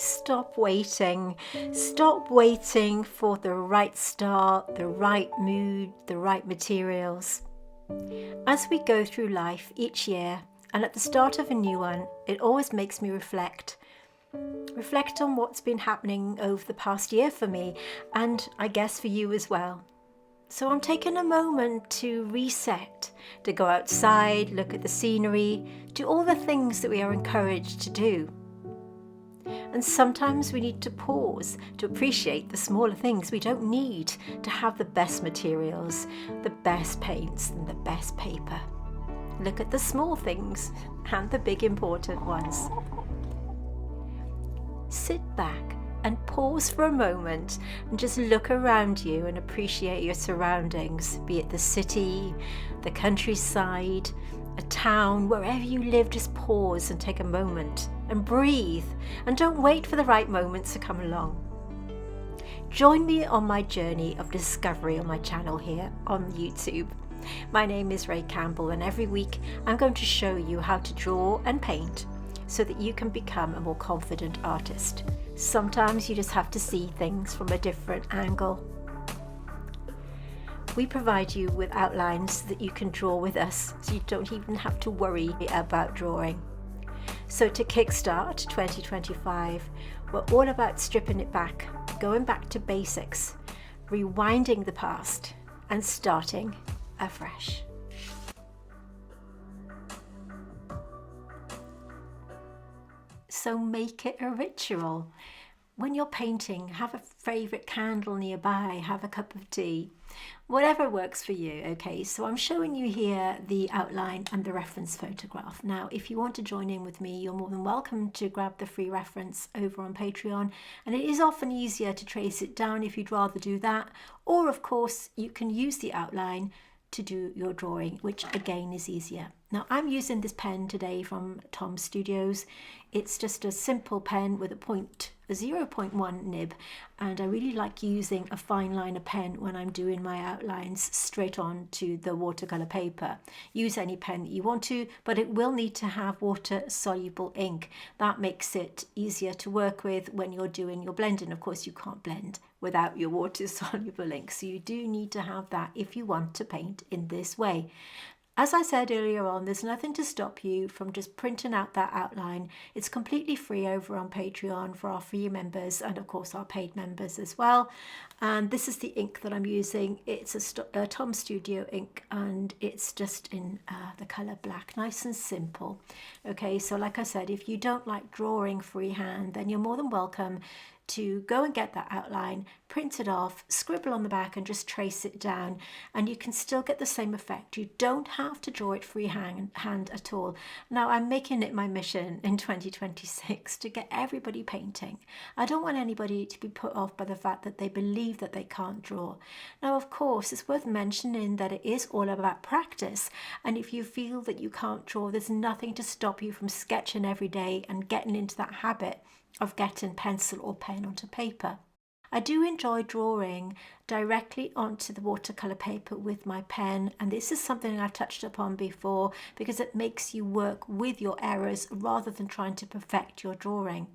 Stop waiting. Stop waiting for the right start, the right mood, the right materials. As we go through life each year, and at the start of a new one, it always makes me reflect. Reflect on what's been happening over the past year for me, and I guess for you as well. So I'm taking a moment to reset, to go outside, look at the scenery, do all the things that we are encouraged to do. And sometimes we need to pause to appreciate the smaller things. We don't need to have the best materials, the best paints, and the best paper. Look at the small things and the big important ones. Sit back and pause for a moment and just look around you and appreciate your surroundings, be it the city, the countryside, a town, wherever you live. Just pause and take a moment and breathe, and don't wait for the right moments to come along. Join me on my journey of discovery on my channel here on YouTube. My name is Ray Campbell, and every week I'm going to show you how to draw and paint so that you can become a more confident artist. Sometimes you just have to see things from a different angle. We provide you with outlines that you can draw with us, so you don't even have to worry about drawing. So to kickstart 2025, we're all about stripping it back, going back to basics, rewinding the past, and starting afresh. So make it a ritual. When you're painting, have a favourite candle nearby, have a cup of tea, whatever works for you. Okay, so I'm showing you here the outline and the reference photograph. Now, if you want to join in with me, you're more than welcome to grab the free reference over on Patreon. And it is often easier to trace it down if you'd rather do that. Or, of course, you can use the outline to do your drawing, which again is easier. Now, I'm using this pen today from Tom Studios. It's just a simple pen with a 0.1 nib, and I really like using a fine liner pen when I'm doing my outlines straight on to the watercolor paper. Use any pen that you want to, but it will need to have water soluble ink. That makes it easier to work with when you're doing your blending. Of course, you can't blend without your water soluble ink, so you do need to have that if you want to paint in this way. As I said earlier on, there's nothing to stop you from just printing out that outline. It's completely free over on Patreon for our free members and of course our paid members as well. And this is the ink that I'm using. It's a Tom Studio ink, and it's just in the colour black, nice and simple. Okay, so like I said, if you don't like drawing freehand, then you're more than welcome to go and get that outline, print it off, scribble on the back and just trace it down, and you can still get the same effect. You don't have to draw it freehand at all. Now, I'm making it my mission in 2026 to get everybody painting. I don't want anybody to be put off by the fact that they believe that they can't draw. Now, of course, it's worth mentioning that it is all about practice, and if you feel that you can't draw, there's nothing to stop you from sketching every day and getting into that habit of getting pencil or pen onto paper. I do enjoy drawing directly onto the watercolor paper with my pen, and this is something I've touched upon before because it makes you work with your errors rather than trying to perfect your drawing.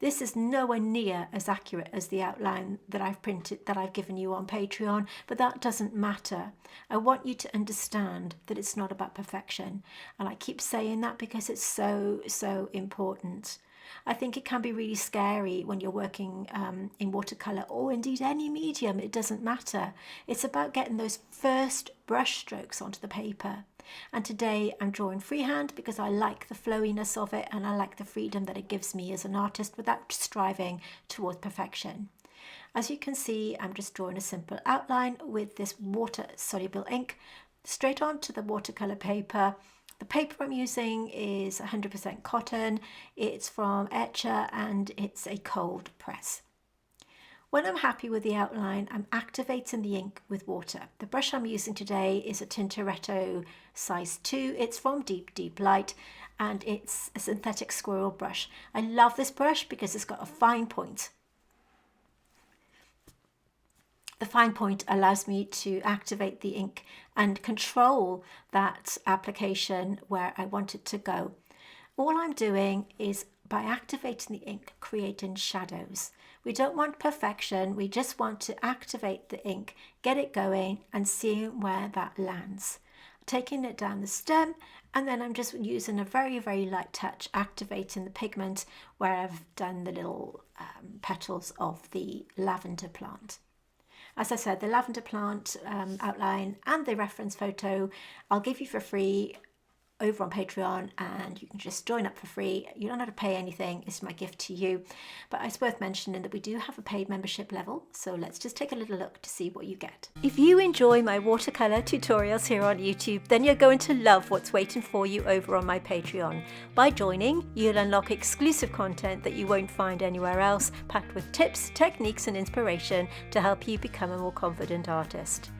This is nowhere near as accurate as the outline that I've printed, that I've given you on Patreon, but that doesn't matter. I want you to understand that it's not about perfection, and I keep saying that because it's so important. I think it can be really scary when you're working in watercolour, or indeed any medium, it doesn't matter. It's about getting those first brush strokes onto the paper. And today I'm drawing freehand because I like the flowiness of it and I like the freedom that it gives me as an artist without striving towards perfection. As you can see, I'm just drawing a simple outline with this water soluble ink straight onto the watercolour paper. The paper I'm using is 100% cotton. It's from Etcher and it's a cold press. When I'm happy with the outline, I'm activating the ink with water. The brush I'm using today is a Tintoretto size 2. It's from Deep Light and it's a synthetic squirrel brush. I love this brush because it's got a fine point. The fine point allows me to activate the ink and control that application where I want it to go. All I'm doing is by activating the ink, creating shadows. We don't want perfection, we just want to activate the ink, get it going and seeing where that lands. Taking it down the stem, and then I'm just using a very, very light touch, activating the pigment where I've done the little petals of the lavender plant. As I said, the lavender plant outline and the reference photo I'll give you for free over on Patreon, and you can just join up for free. You don't have to pay anything, it's my gift to you. But it's worth mentioning that we do have a paid membership level, so let's just take a little look to see what you get. If you enjoy my watercolour tutorials here on YouTube, then you're going to love what's waiting for you over on my Patreon. By joining, you'll unlock exclusive content that you won't find anywhere else, packed with tips, techniques and inspiration to help you become a more confident artist.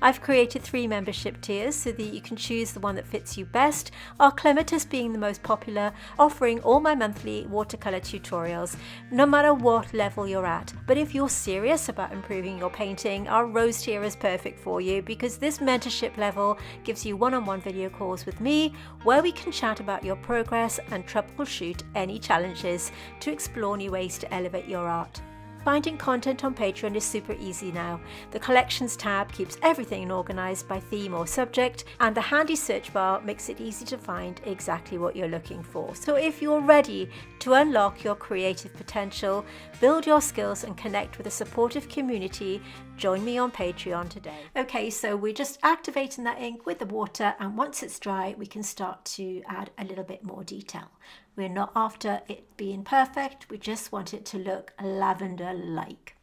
I've created 3 membership tiers so that you can choose the one that fits you best, our clematis being the most popular, offering all my monthly watercolour tutorials, no matter what level you're at. But if you're serious about improving your painting, our rose tier is perfect for you because this mentorship level gives you one-on-one video calls with me where we can chat about your progress and troubleshoot any challenges to explore new ways to elevate your art. Finding content on Patreon is super easy now. The Collections tab keeps everything organised by theme or subject, and the handy search bar makes it easy to find exactly what you're looking for. So if you're ready to unlock your creative potential, build your skills and connect with a supportive community, join me on Patreon today. Okay, so we're just activating that ink with the water, and once it's dry, we can start to add a little bit more detail. We're not after it being perfect, we just want it to look lavender-like.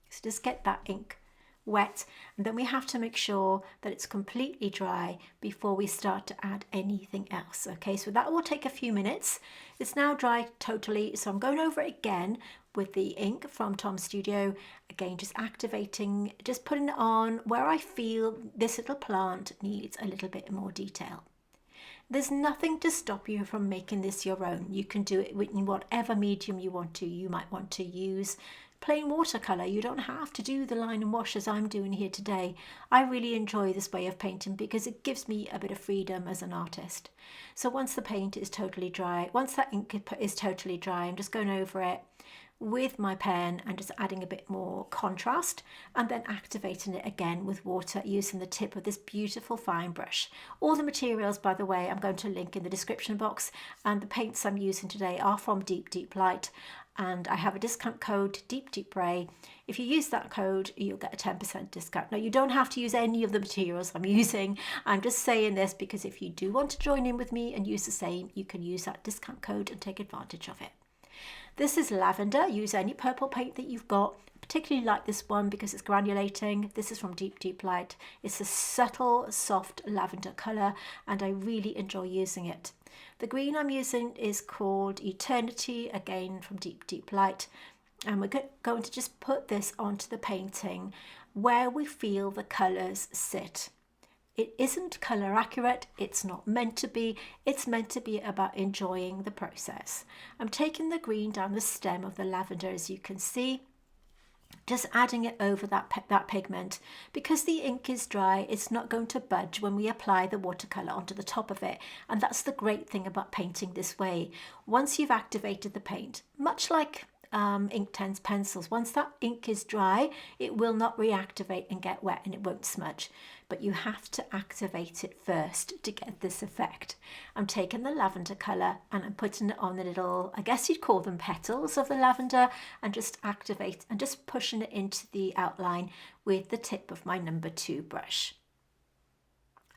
So just get that ink wet, and then we have to make sure that it's completely dry before we start to add anything else. Okay, so that will take a few minutes. It's now dry totally, so I'm going over it again with the ink from Tom's Studio. Again, just activating, just putting it on where I feel this little plant needs a little bit more detail. There's nothing to stop you from making this your own. You can do it in whatever medium you want to. You might want to use plain watercolour. You don't have to do the line and wash as I'm doing here today. I really enjoy this way of painting because it gives me a bit of freedom as an artist. So once the paint is totally dry, once that ink is totally dry, I'm just going over it with my pen and just adding a bit more contrast, and then activating it again with water using the tip of this beautiful fine brush. All the materials, by the way, I'm going to link in the description box, and the paints I'm using today are from Deep Deep Light, and I have a discount code, Deep Deep Ray. If you use that code, you'll get a 10% discount. Now, you don't have to use any of the materials I'm using. I'm just saying this because if you do want to join in with me and use the same, you can use that discount code and take advantage of it. This is lavender. Use any purple paint that you've got. Particularly like this one because it's granulating. This is from Deep Deep Light. It's a subtle, soft lavender colour, and I really enjoy using it. The green I'm using is called Eternity, again from Deep Deep Light. And we're going to just put this onto the painting where we feel the colours sit. It isn't colour accurate, it's not meant to be, it's meant to be about enjoying the process. I'm taking the green down the stem of the lavender, as you can see, just adding it over that pigment. Because the ink is dry, it's not going to budge when we apply the watercolour onto the top of it, and that's the great thing about painting this way. Once you've activated the paint, much like Inktense pencils, once that ink is dry, it will not reactivate and get wet and it won't smudge, but you have to activate it first to get this effect. I'm taking the lavender colour and I'm putting it on the little, I guess you'd call them petals of the lavender, and just activate and just pushing it into the outline with the tip of my number 2 brush.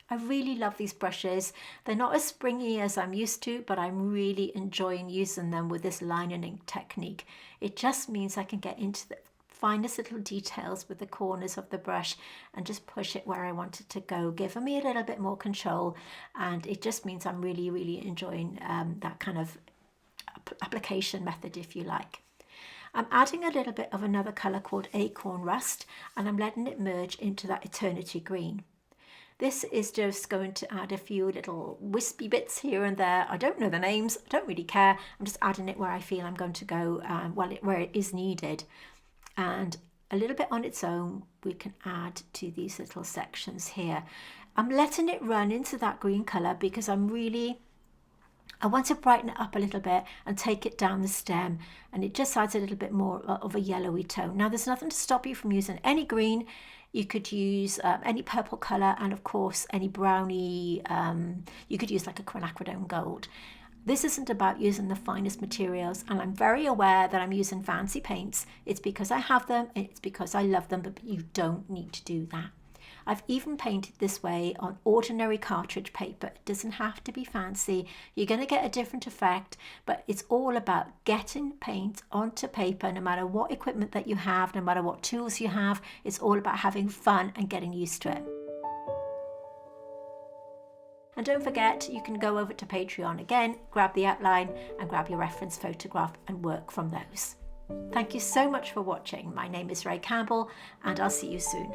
I really love these brushes. They're not as springy as I'm used to, but I'm really enjoying using them with this line and ink technique. It just means I can get into the finest little details with the corners of the brush and just push it where I want it to go, giving me a little bit more control. And it just means I'm really, really enjoying that kind of application method, if you like. I'm adding a little bit of another colour called Acorn Rust, and I'm letting it merge into that Eternity green. This is just going to add a few little wispy bits here and there. I don't know the names, I don't really care. I'm just adding it where I feel I'm going to go, where it is needed. And a little bit on its own, we can add to these little sections here. I'm letting it run into that green colour because I'm really I want to brighten it up a little bit and take it down the stem, and it just adds a little bit more of a yellowy tone. Now there's nothing to stop you from using any green. You could use any purple colour, and of course any browny, you could use like a quinacridone gold. This isn't about using the finest materials, and I'm very aware that I'm using fancy paints. It's because I have them, it's because I love them, but you don't need to do that. I've even painted this way on ordinary cartridge paper. It doesn't have to be fancy. You're going to get a different effect, but it's all about getting paint onto paper, no matter what equipment that you have, no matter what tools you have. It's all about having fun and getting used to it. And don't forget, you can go over to Patreon again, grab the outline and grab your reference photograph and work from those. Thank you so much for watching. My name is Ray Campbell, and I'll see you soon.